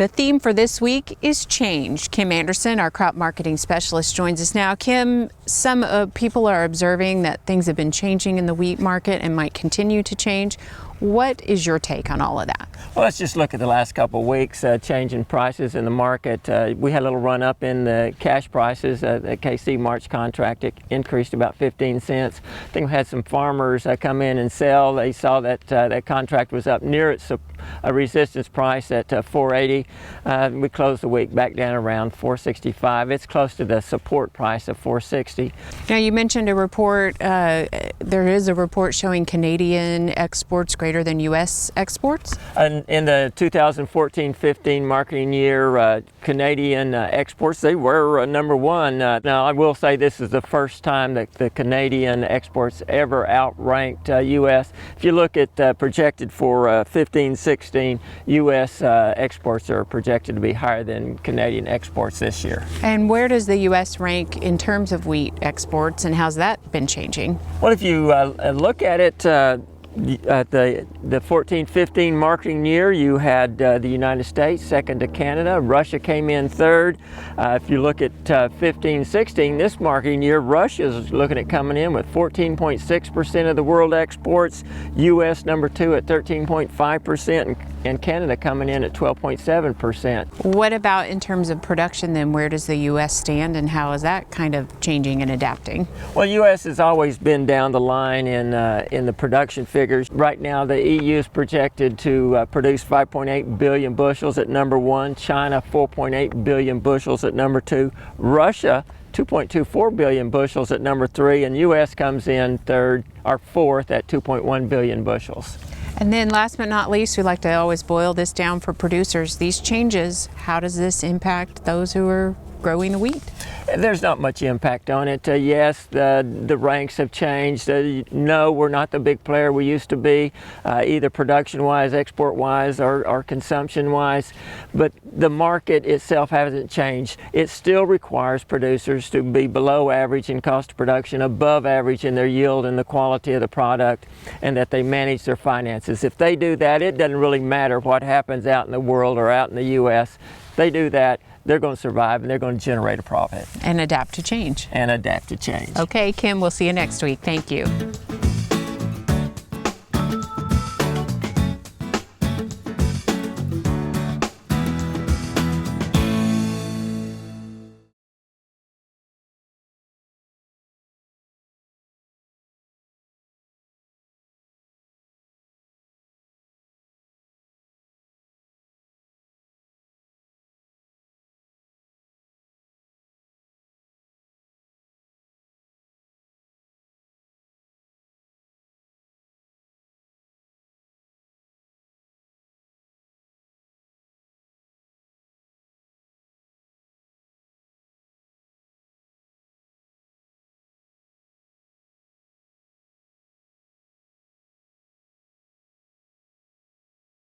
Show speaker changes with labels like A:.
A: The theme for this week is change. Kim Anderson, our crop marketing specialist, joins us now. Kim, some people are observing that things have been changing in the wheat market and might continue to change. What is your take on all of that?
B: Well, let's just look at the last couple of weeks, change in prices in the market. We had a little run up in the cash prices. The KC March contract increased about 15 cents. I think we had some farmers come in and sell. They saw that that contract was up near its resistance price at 480. We closed the week back down around 465. It's close to the support price of 460.
A: Now, you mentioned a report. There is a report showing Canadian exports greater than U.S. exports?
B: And in the 2014-15 marketing year, Canadian exports, they were number one. Now, I will say this is the first time that the Canadian exports ever outranked U.S. If you look at projected for 15-16, U.S. exports are projected to be higher than Canadian exports this year.
A: And where does the U.S. rank in terms of wheat exports, and how's that been changing?
B: Well, if you look at it, at the 14-15 marketing year, you had the United States second to Canada. Russia came in third. If you look at 15-16, this marketing year, Russia's looking at coming in with 14.6% of the world exports, U.S. number two at 13.5%, and Canada coming in at 12.7%.
A: What about in terms of production then? Where does the U.S. stand, and how is that kind of changing and adapting?
B: Well, U.S. has always been down the line in the production figures. Right now, the EU is projected to produce 5.8 billion bushels at number one, China 4.8 billion bushels at number two, Russia 2.24 billion bushels at number three, and U.S. comes in third or fourth at 2.1 billion bushels.
A: And then last but not least, we like to always boil this down for producers. These changes, how does this impact those who are growing the wheat?
B: There's not much impact on it. Yes, the ranks have changed. No, we're not the big player we used to be, either production-wise, export-wise, or consumption-wise. But the market itself hasn't changed. It still requires producers to be below average in cost of production, above average in their yield and the quality of the product, and that they manage their finances. If they do that, it doesn't really matter what happens out in the world or out in the U.S. If they do that, they're going to survive and they're going to generate a profit.
A: And adapt to change.
B: And adapt to change.
A: Okay, Kim, we'll see you next week. Thank you.